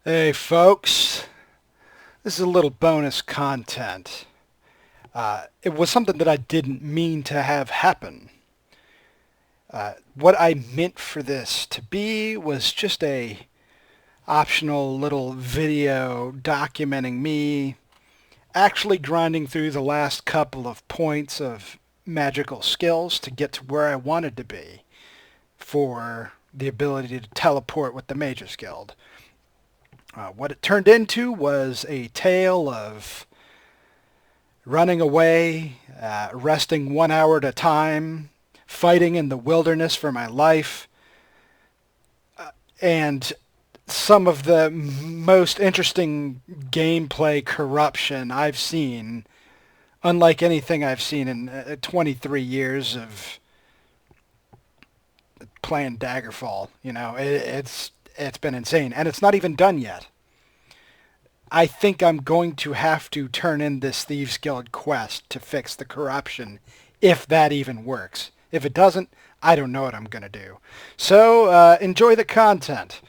Hey folks, this is a little bonus content. It was something that I didn't mean to have happen. What I meant for this to be was just a optional little video documenting me actually grinding through the last couple of points of magical skills to get to where I wanted to be for the ability to teleport with the Mage's Guild. What it turned into was a tale of running away, resting 1 hour at a time, fighting in the wilderness for my life, and some of the most interesting gameplay corruption I've seen, unlike anything I've seen in 23 years of playing Daggerfall. It's been insane, and it's not even done yet. I think I'm going to have to turn in this Thieves Guild quest to fix the corruption, if that even works. If it doesn't, I don't know what I'm going to do. So, enjoy the content.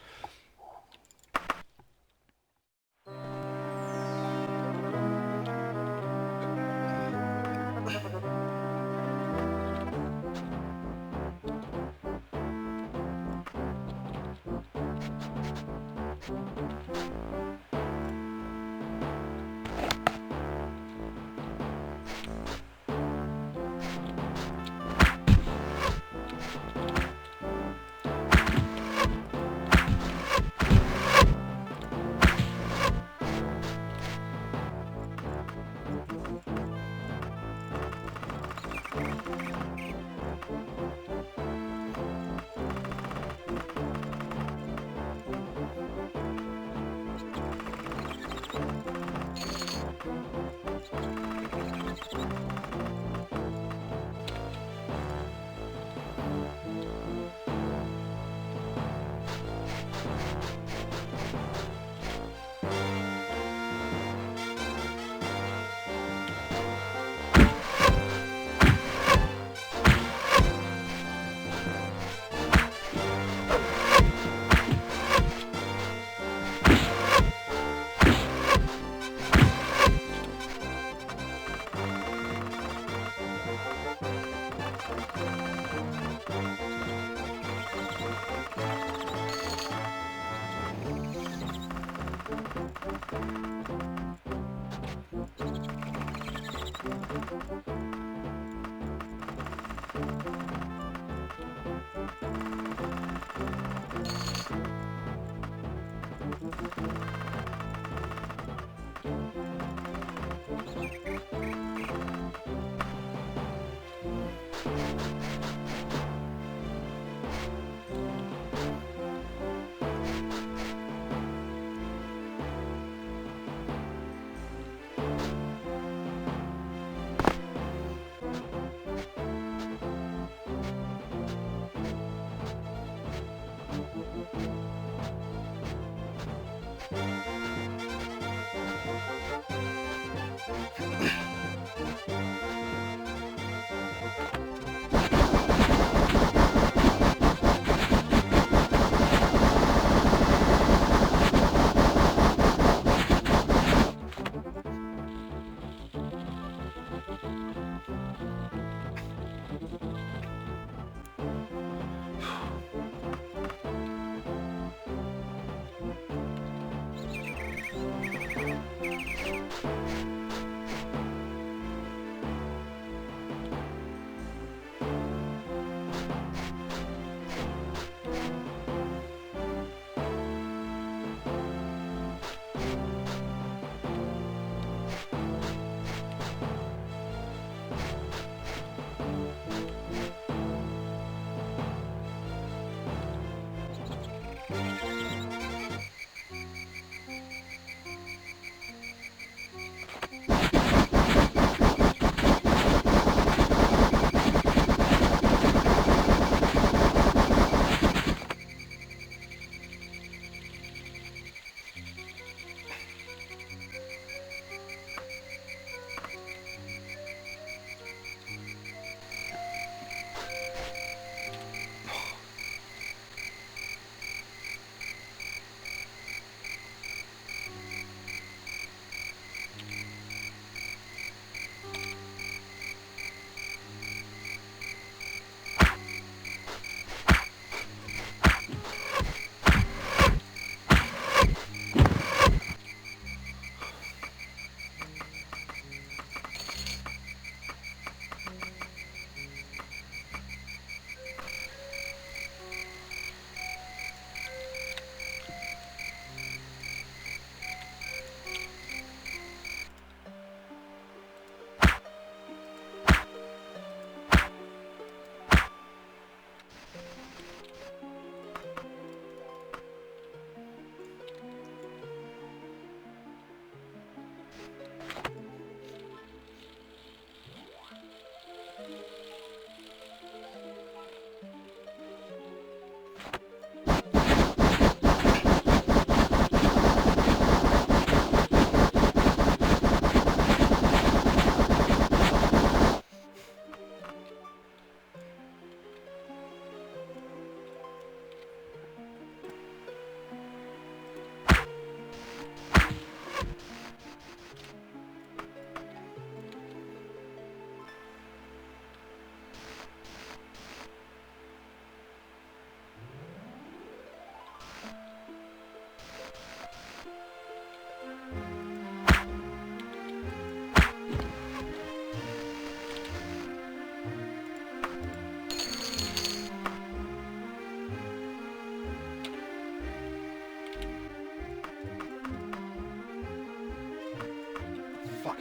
Fuck.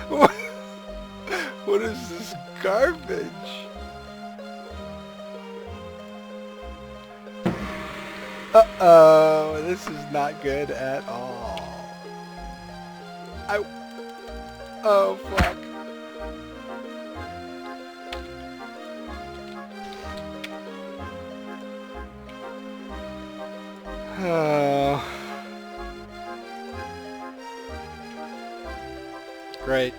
What, what is this garbage? Uh-oh, this is not good at all. Oh, fuck. Oh. Great.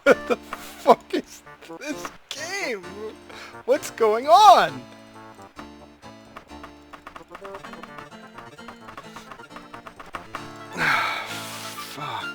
What the fuck is this game? What's going on? Fuck.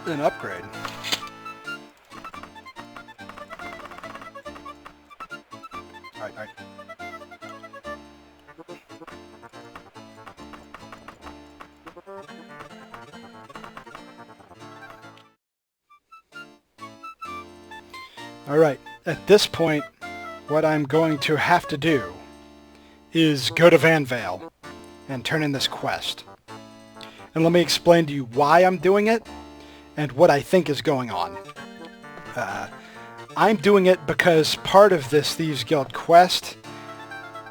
An upgrade. Alright. Alright, at this point, what I'm going to have to do is go to Van Vale and turn in this quest. And let me explain to you why I'm doing it and what I think is going on. I'm doing it because part of this Thieves Guild quest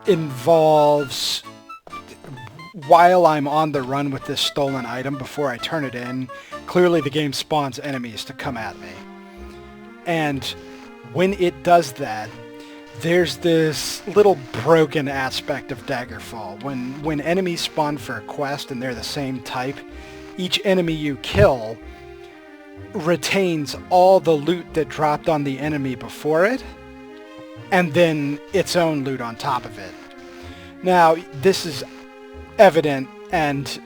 involves, while I'm on the run with this stolen item before I turn it in, clearly the game spawns enemies to come at me. And when it does that, there's this little broken aspect of Daggerfall. When enemies spawn for a quest and they're the same type, each enemy you kill retains all the loot that dropped on the enemy before it, and then its own loot on top of it. Now, this is evident and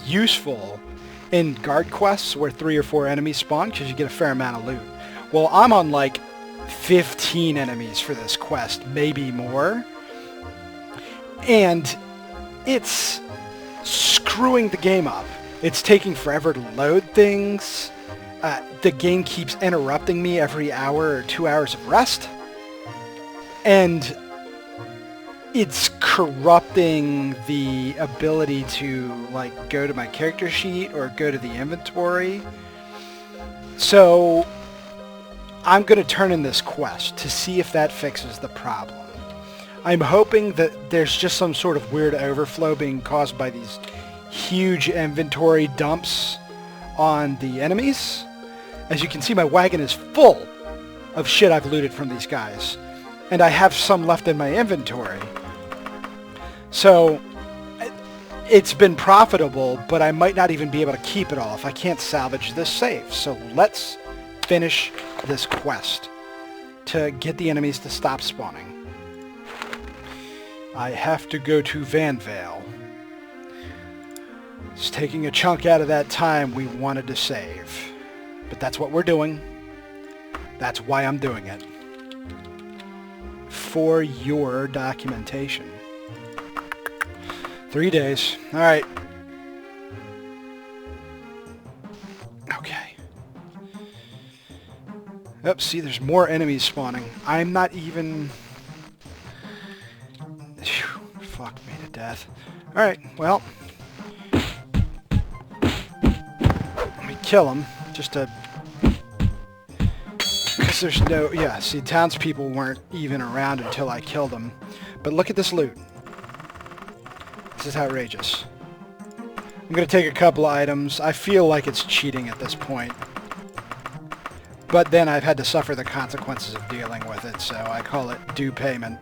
useful in guard quests where 3 or 4 enemies spawn because you get a fair amount of loot. Well, I'm on like 15 enemies for this quest, maybe more, and it's screwing the game up. It's taking forever to load things. The game keeps interrupting me every hour or 2 hours of rest. And it's corrupting the ability to like go to my character sheet or go to the inventory. So I'm going to turn in this quest to see if that fixes the problem. I'm hoping that there's just some sort of weird overflow being caused by these huge inventory dumps on the enemies. As you can see, my wagon is full of shit I've looted from these guys, and I have some left in my inventory. So it's been profitable, but I might not even be able to keep it all if I can't salvage this save. So let's finish this quest to get the enemies to stop spawning. I have to go to Van Vale. It's taking a chunk out of that time we wanted to save. But that's what we're doing. That's why I'm doing it. For your documentation. 3 days. Alright. Okay. Oops, see, there's more enemies spawning. I'm not even... Phew, fuck me to death. Alright, well... kill them, just to... Because there's no... Yeah, see, townspeople weren't even around until I killed them. But look at this loot. This is outrageous. I'm going to take a couple of items. I feel like it's cheating at this point. But then I've had to suffer the consequences of dealing with it, so I call it due payment.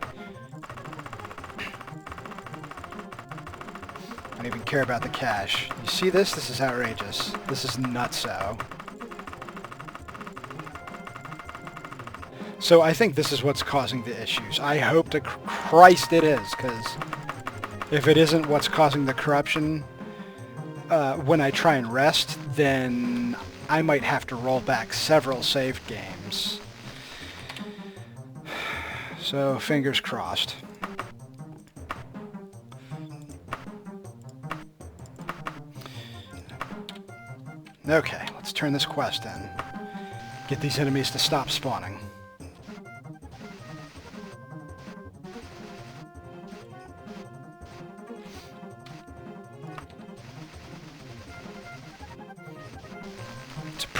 I don't even care about the cash. You see this? This is outrageous. This is nutso. So I think this is what's causing the issues. I hope to Christ it is, because if it isn't what's causing the corruption when I try and rest, then I might have to roll back several save games. So fingers crossed. Okay, let's turn this quest in. Get these enemies to stop spawning.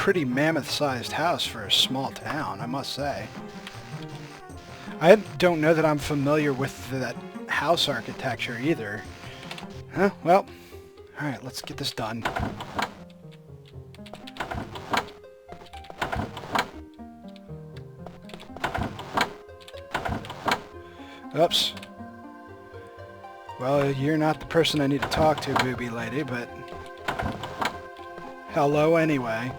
pretty mammoth-sized house for a small town, I must say. I don't know that I'm familiar with that house architecture either. Huh? Well, alright, let's get this done. Oops. Well, you're not the person I need to talk to, booby lady, but hello anyway.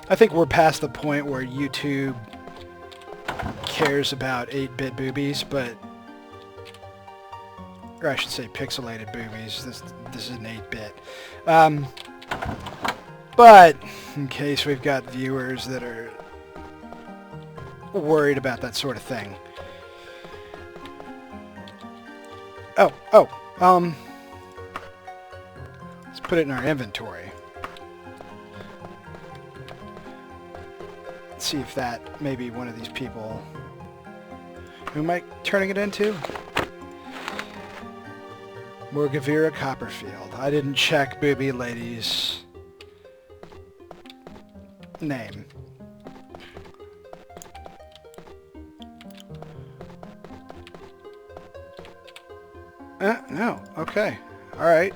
I think we're past the point where YouTube cares about 8-bit boobies, but... or I should say pixelated boobies. This is an 8-bit. But, in case we've got viewers that are worried about that sort of thing. Let's put it in our inventory. Let's see if that maybe one of these people... who am I turning it into? Morgavira Copperfield. I didn't check booby lady's name. No. Okay. Alright.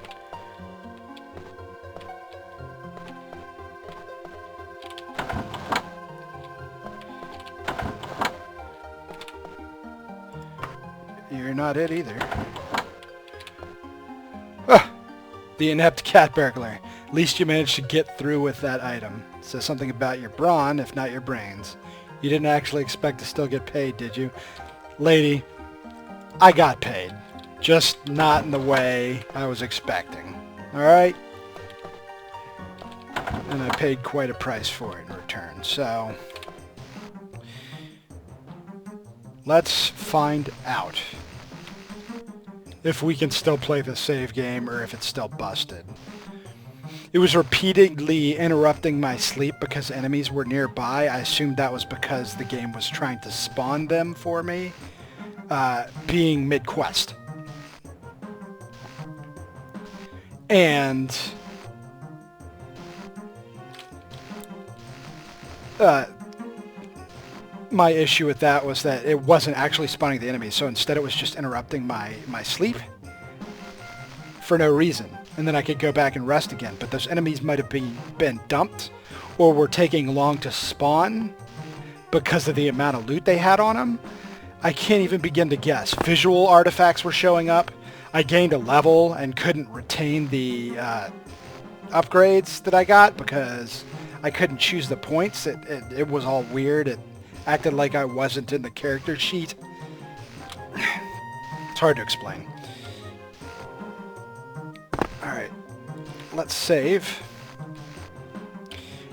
You're not it either. Ah! The inept cat burglar. At least you managed to get through with that item. Says something about your brawn, if not your brains. You didn't actually expect to still get paid, did you? Lady, I got paid. Just not in the way I was expecting. Alright? And I paid quite a price for it in return, so... let's find out if we can still play the save game or if it's still busted. It was repeatedly interrupting my sleep because enemies were nearby. I assumed that was because the game was trying to spawn them for me, being mid-quest. And my issue with that was that it wasn't actually spawning the enemies, so instead it was just interrupting my sleep for no reason. And then I could go back and rest again. But those enemies might have been dumped or were taking long to spawn because of the amount of loot they had on them. I can't even begin to guess. Visual artifacts were showing up. I gained a level and couldn't retain the upgrades that I got because I couldn't choose the points. It was all weird. It acted like I wasn't in the character sheet. It's hard to explain. Alright, let's save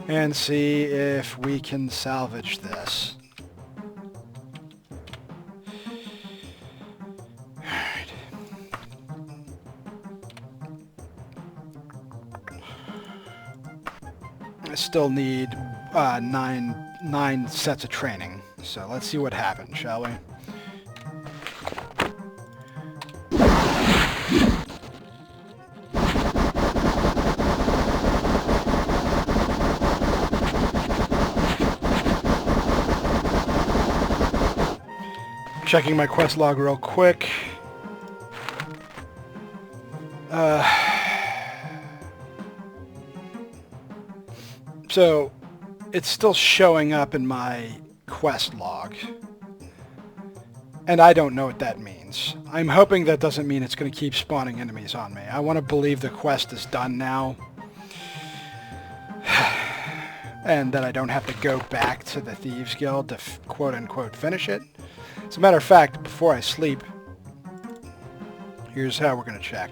and see if we can salvage this. Alright. I still need nine sets of training, so let's see what happens, shall we? Checking my quest log real quick. So, it's still showing up in my quest log. And I don't know what that means. I'm hoping that doesn't mean it's going to keep spawning enemies on me. I want to believe the quest is done now. And that I don't have to go back to the Thieves Guild to quote-unquote finish it. As a matter of fact, before I sleep, here's how we're going to check.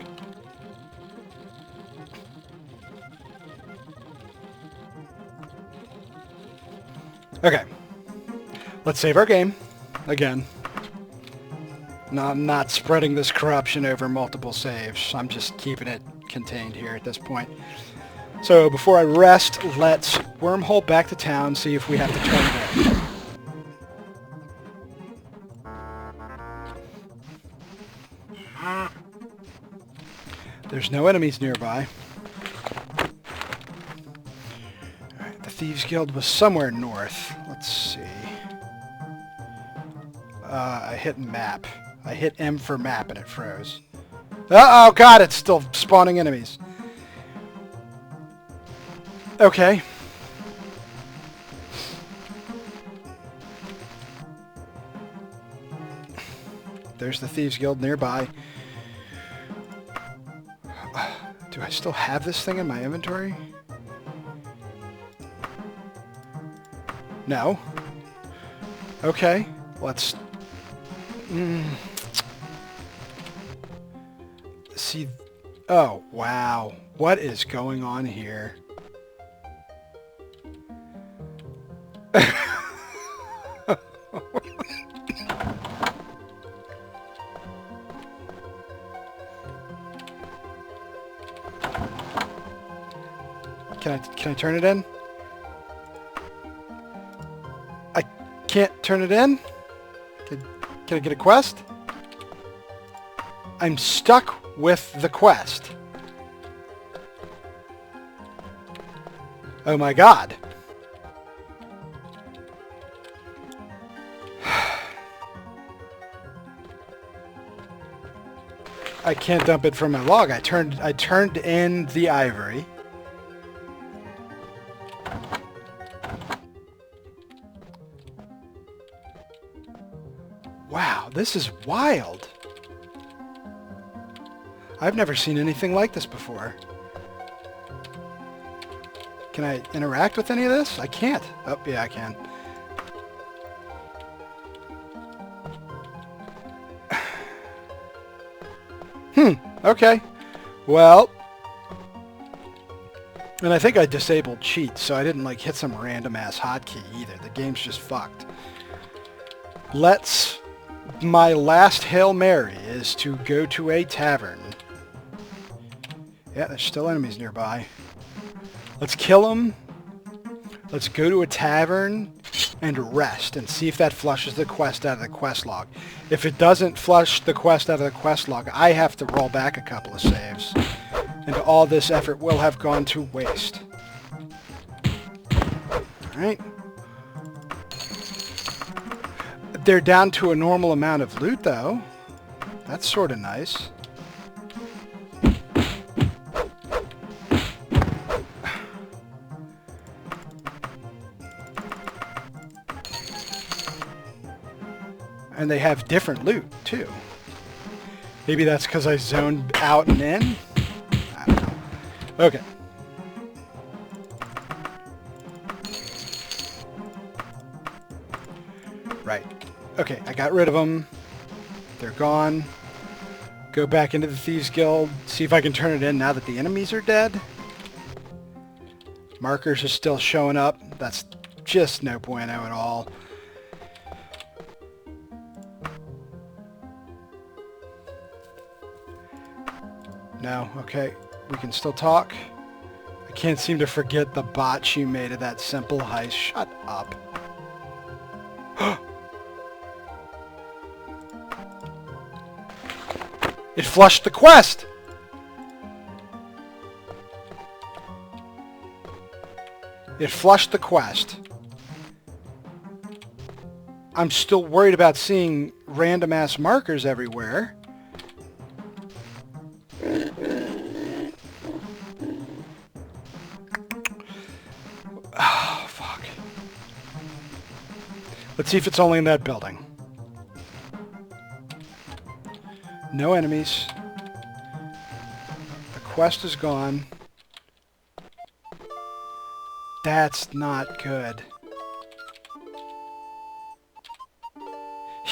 Okay. Let's save our game. Again. No, I'm not spreading this corruption over multiple saves. I'm just keeping it contained here at this point. So before I rest, let's wormhole back to town, see if we have to turn it in. There's no enemies nearby. Thieves Guild was somewhere north. Let's see. I hit map. I hit M for map and it froze. Oh god, it's still spawning enemies. Okay. There's the Thieves Guild nearby. Do I still have this thing in my inventory? No. Okay, let's... See... Oh, wow. What is going on here? Can I turn it in? I can't turn it in? Can I get a quest? I'm stuck with the quest. Oh my god. I can't dump it from my log. I turned in the ivory. Wow, this is wild. I've never seen anything like this before. Can I interact with any of this? I can't. Oh, yeah, I can. Okay. Well, and I think I disabled cheats, so I didn't like hit some random ass hotkey either. The game's just fucked. My last Hail Mary is to go to a tavern. Yeah, there's still enemies nearby. Let's kill them. Let's go to a tavern and rest and see if that flushes the quest out of the quest log. If it doesn't flush the quest out of the quest log, I have to roll back a couple of saves. And all this effort will have gone to waste. Alright. They're down to a normal amount of loot, though. That's sort of nice. And they have different loot, too. Maybe that's because I zoned out and in? I don't know. Okay. Right. Okay, I got rid of them. They're gone. Go back into the Thieves Guild. See if I can turn it in now that the enemies are dead. Markers are still showing up. That's just no bueno at all. No, okay. We can still talk. I can't seem to forget the botch you made of that simple heist. Shut up. It flushed the quest! It flushed the quest. I'm still worried about seeing random ass markers everywhere. Oh, fuck. Let's see if it's only in that building. No enemies. The quest is gone. That's not good.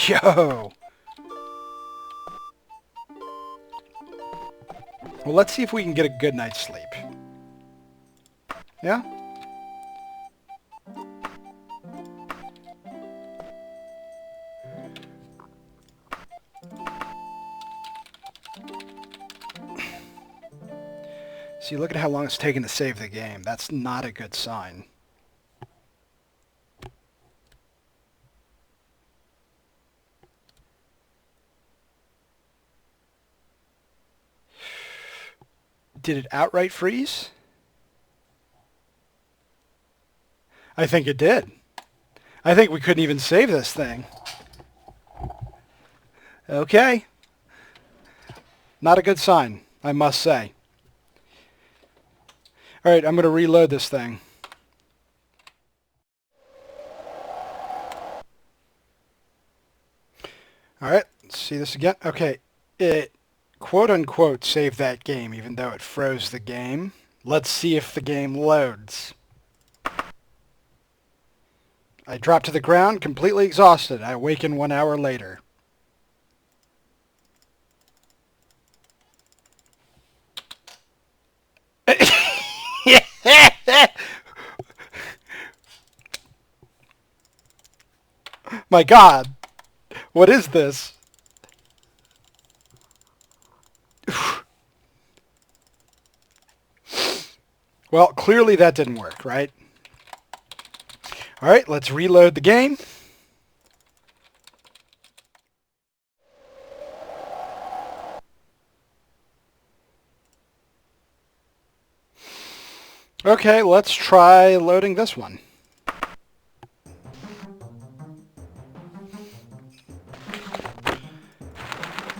Yo! Well, let's see if we can get a good night's sleep. Yeah? See, look at how long it's taken to save the game. That's not a good sign. Did it outright freeze? I think it did. I think we couldn't even save this thing. Okay. Not a good sign, I must say. Alright, I'm going to reload this thing. Alright, let's see this again. Okay, it quote-unquote saved that game, even though it froze the game. Let's see if the game loads. I dropped to the ground, completely exhausted. I awaken 1 hour later. My God, what is this? Well, clearly that didn't work, right? All right, let's reload the game. Okay, let's try loading this one.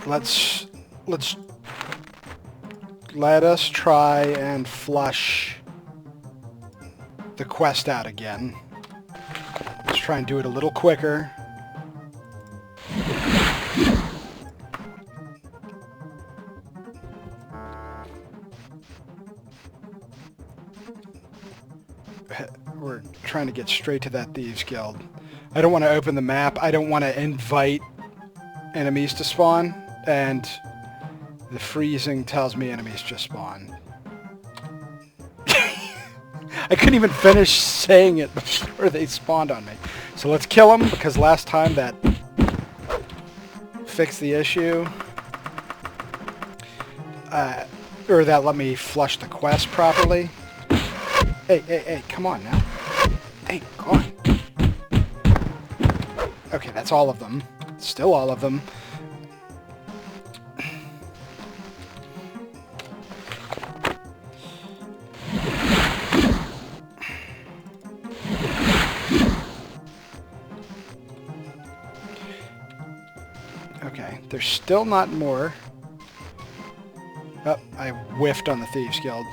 Let us try and flush the quest out again. Let's try and do it a little quicker. We're trying to get straight to that Thieves Guild. I don't want to open the map. I don't want to invite enemies to spawn, and the freezing tells me enemies just spawned. I couldn't even finish saying it before they spawned on me. So let's kill them, because last time that fixed the issue. Or that let me flush the quest properly. Hey, come on now. Hey, go on. Okay, that's all of them. Still all of them. Okay, there's still not more. Oh, I whiffed on the Thieves Guild.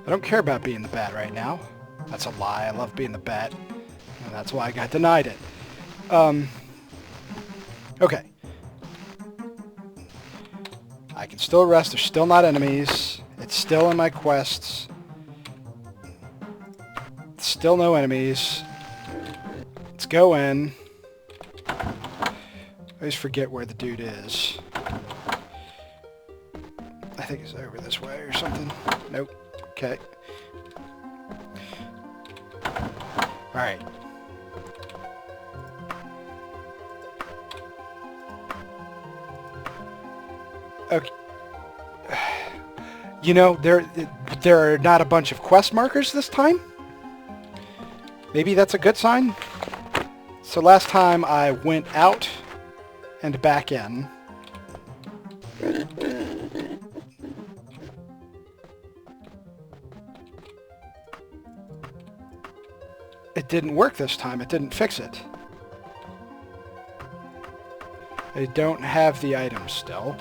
I don't care about being the bat right now. That's a lie. I love being the bat. And that's why I got denied it. Okay. I can still rest. There's still not enemies. It's still in my quests. Still no enemies. Let's go in. I always forget where the dude is. I think it's over this way or something. Nope. Okay. Alright. Okay. You know, there are not a bunch of quest markers this time? Maybe that's a good sign? So last time I went out and back in. It didn't work this time. It didn't fix it. I don't have the items still.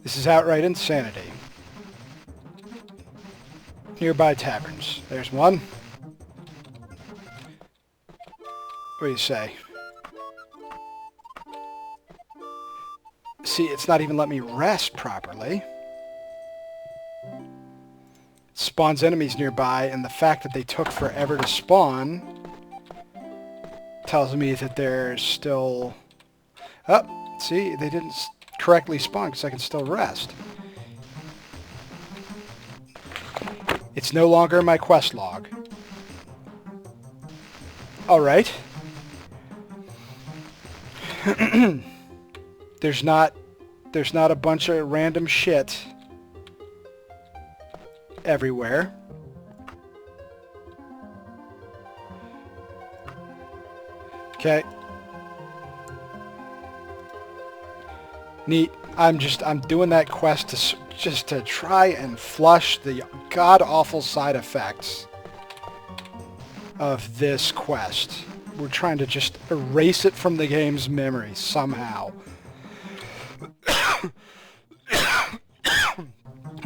This is outright insanity. Nearby taverns. There's one. What do you say? See, it's not even letting me rest properly. It spawns enemies nearby, and the fact that they took forever to spawn tells me that there's still... Oh, see, they didn't correctly spawn because I can still rest. It's no longer my quest log. Alright. There's not a bunch of random shit everywhere. Okay. Neat. I'm doing that quest just to try and flush the god-awful side effects of this quest. We're trying to just erase it from the game's memory somehow.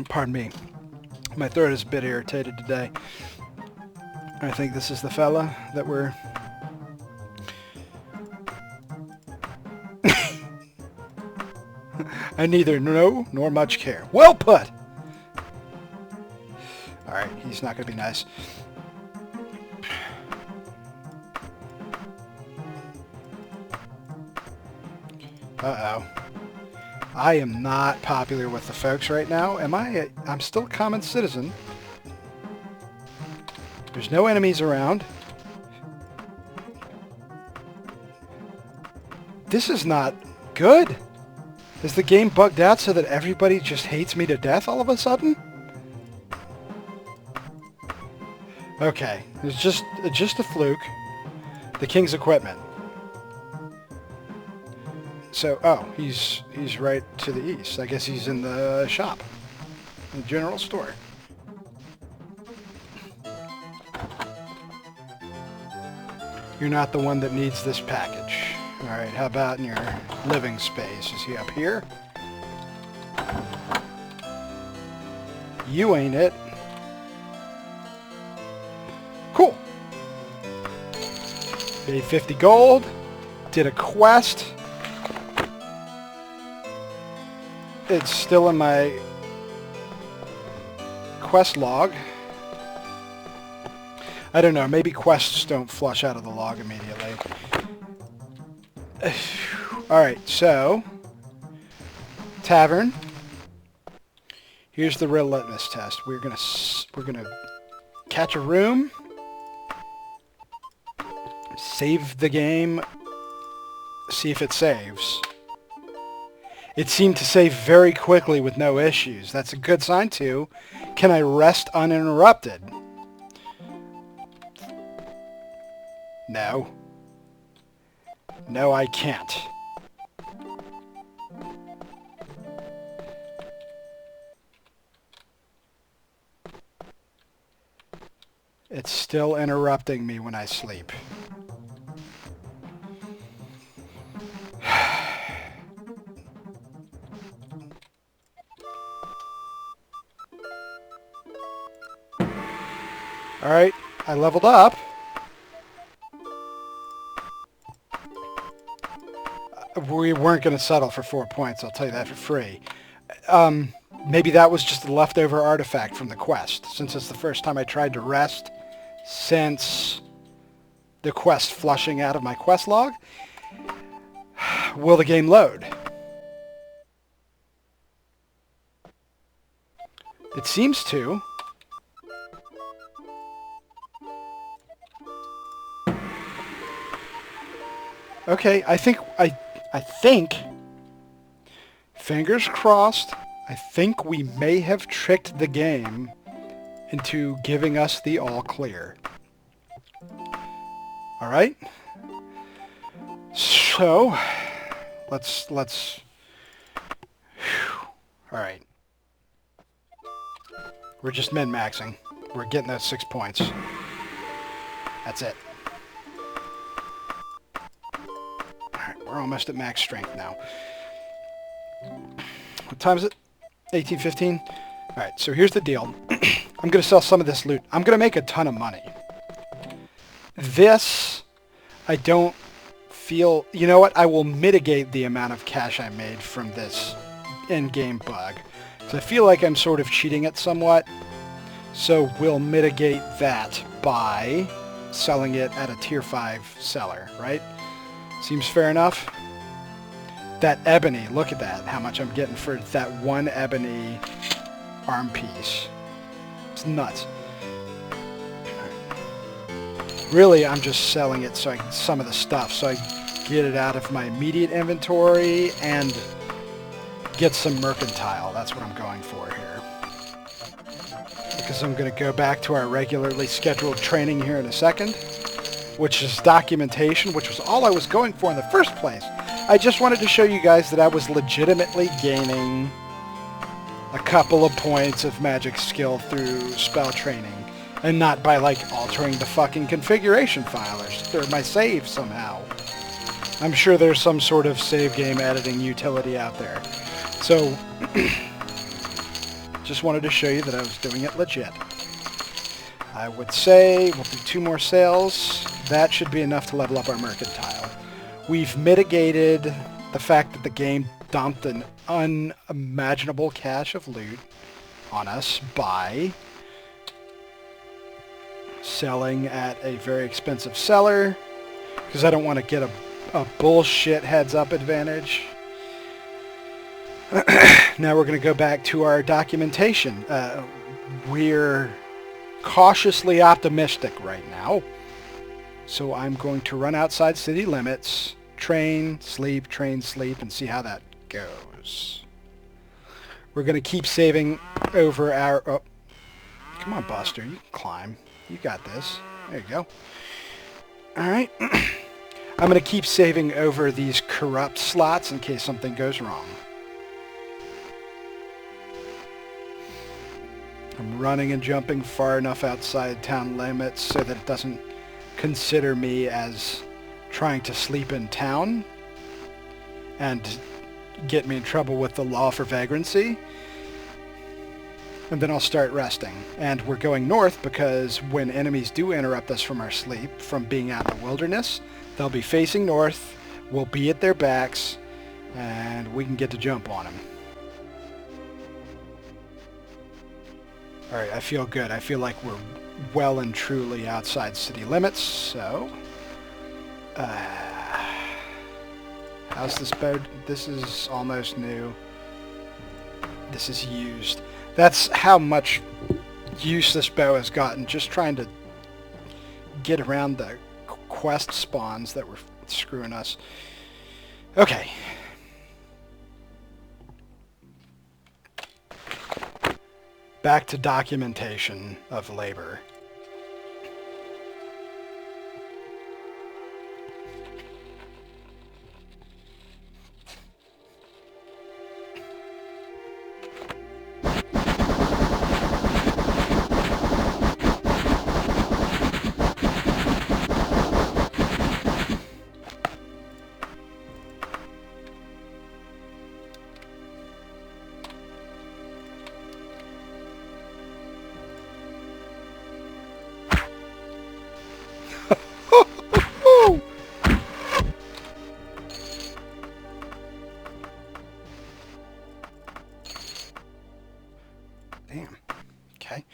Pardon me. My throat is a bit irritated today. I think this is the fella that we're... I neither know nor much care. Well put! Alright, he's not going to be nice. Uh-oh. I am not popular with the folks right now. Am I? I'm still a common citizen. There's no enemies around. This is not good. Is the game bugged out so that everybody just hates me to death all of a sudden? Okay, it's just a fluke. The king's equipment. So, oh, he's right to the east. I guess he's in the shop, in the general store. You're not the one that needs this package. All right, how about in your living space? Is he up here? You ain't it. Cool. Paid 50 gold. Did a quest. It's still in my quest log. I don't know, maybe quests don't flush out of the log immediately. Alright, so tavern. Here's the real litmus test. We're gonna catch a room, save the game, see if it saves. It seemed to save very quickly with no issues. That's a good sign too. Can I rest uninterrupted? No. No, I can't. It's still interrupting me when I sleep. Alright, I leveled up. We weren't going to settle for 4 points, I'll tell you that for free. Maybe that was just a leftover artifact from the quest, since it's the first time I tried to rest since the quest flushing out of my quest log. Will the game load? It seems to. Okay, I think, fingers crossed, I think we may have tricked the game into giving us the all clear. Alright? So, let's, alright. We're just min-maxing. We're getting those 6 points. That's it. We're almost at max strength now. What time is it? 18:15? Alright, so here's the deal. I'm going to sell some of this loot. I'm going to make a ton of money. This, I don't feel... You know what? I will mitigate the amount of cash I made from this in-game bug. So I feel like I'm sort of cheating it somewhat. So we'll mitigate that by selling it at a tier 5 seller, right? Seems fair enough? That ebony, look at that, how much I'm getting for that one ebony arm piece. It's nuts. Really, I'm just selling it so I can some of the stuff, so I get it out of my immediate inventory and get some mercantile. That's what I'm going for here. Because I'm going to go back to our regularly scheduled training here in a second, which is documentation, which was all I was going for in the first place. I just wanted to show you guys that I was legitimately gaining a couple of points of magic skill through spell training, and not by like altering the fucking configuration file or my save somehow. I'm sure there's some sort of save game editing utility out there. So, just wanted to show you that I was doing it legit. I would say we'll do 2 more sales. That should be enough to level up our mercantile. We've mitigated the fact that the game dumped an unimaginable cache of loot on us by selling at a very expensive seller, because I don't want to get a bullshit heads-up advantage. Now we're going to go back to our documentation. We're cautiously optimistic right now. So I'm going to run outside city limits, train, sleep, and see how that goes. We're going to keep saving over our... Oh, come on, Buster. You can climb. You got this. There you go. Alright. I'm going to keep saving over these corrupt slots in case something goes wrong. I'm running and jumping far enough outside town limits so that it doesn't consider me as trying to sleep in town and get me in trouble with the law for vagrancy. And then I'll start resting. And we're going north because when enemies do interrupt us from our sleep, from being out in the wilderness, they'll be facing north, we'll be at their backs, and we can get to jump on them. Alright, I feel good. I feel like we're well and truly outside city limits, so... how's this bow? This is almost new. This is used. That's how much use this bow has gotten, just trying to get around the quest spawns that were screwing us. Okay. Back to documentation of labor. Damn. Okay.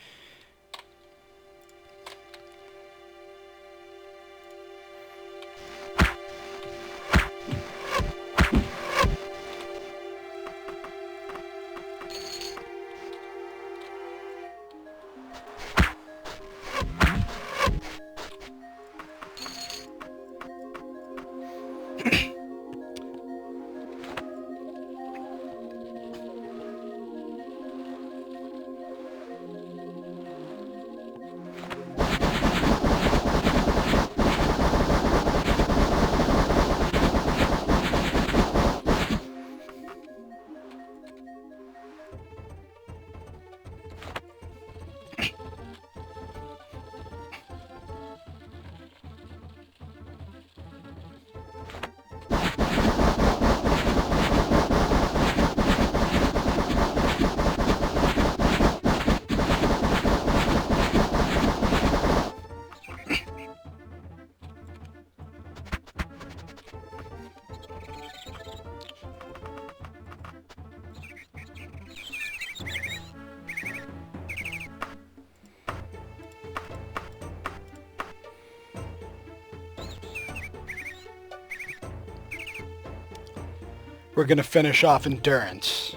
We're going to finish off endurance.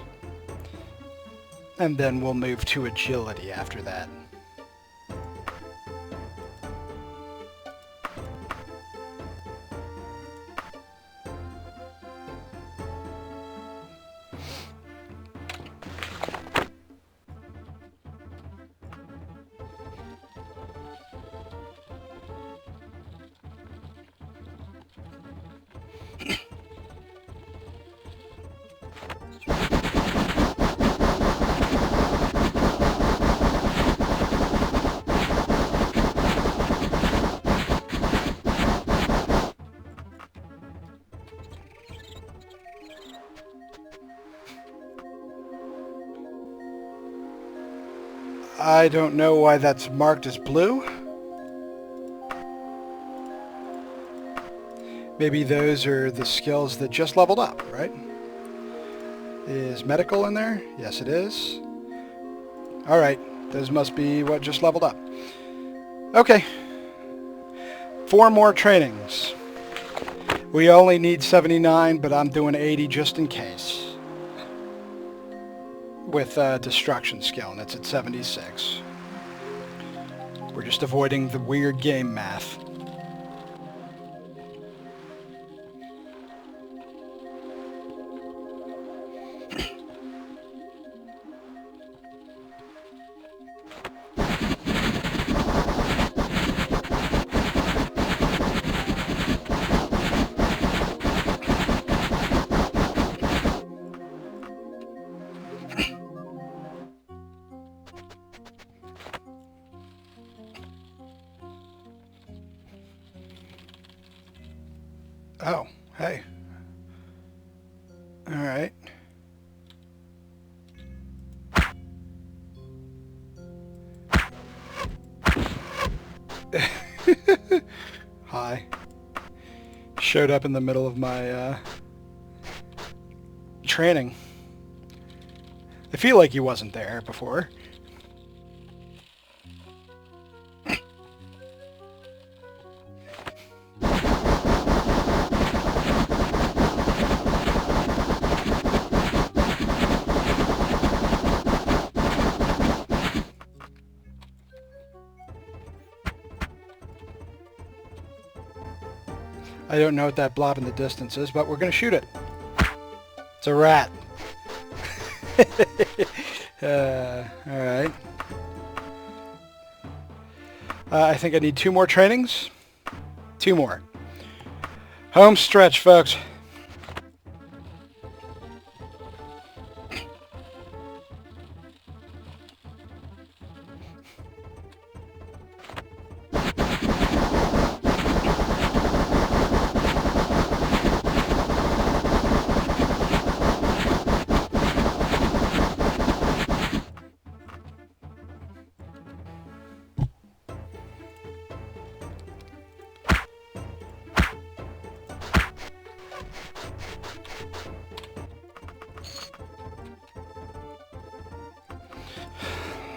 And then we'll move to agility after that. I don't know why that's marked as blue. Maybe those are the skills that just leveled up, right? Is medical in there? Yes, it is. Alright, those must be what just leveled up. Okay. 4 more trainings. We only need 79, but I'm doing 80 just in case. With destruction skill, and it's at 76. We're just avoiding the weird game math. Oh, hey. All right. Hi. Showed up in the middle of my training. I feel like he wasn't there before. I don't know what that blob in the distance is, but we're going to shoot it. It's a rat. Alright. I think I need 2 more trainings. 2 more. Home stretch, folks.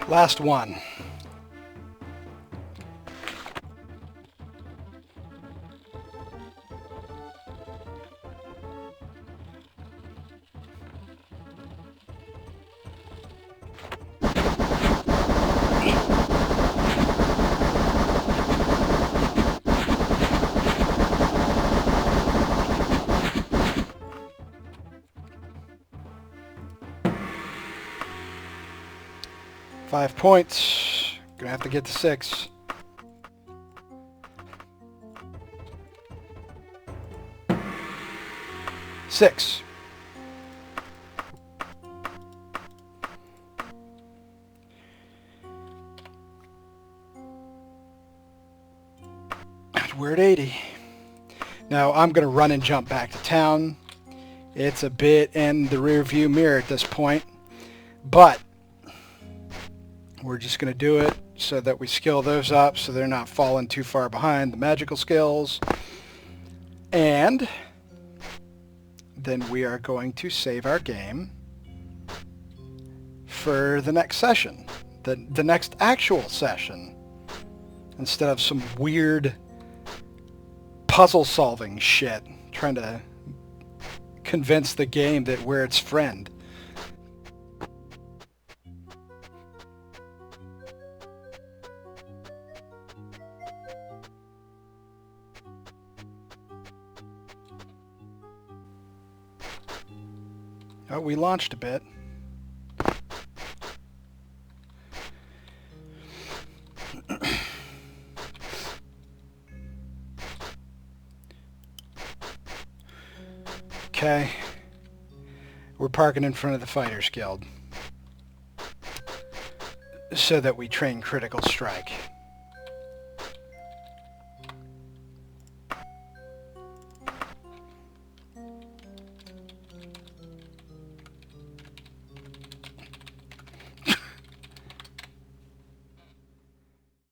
Last one. Five points. Gonna have to get to 6. Six. We're at 80. Now I'm gonna run and jump back to town. It's a bit in the rear view mirror at this point, but we're just going to do it so that we skill those up so they're not falling too far behind the magical skills. And then we are going to save our game for the next session, the next actual session, instead of some weird puzzle solving shit trying to convince the game that we're its friend. Oh, we launched a bit. Okay. We're parking in front of the Fighters Guild so that we train Critical Strike.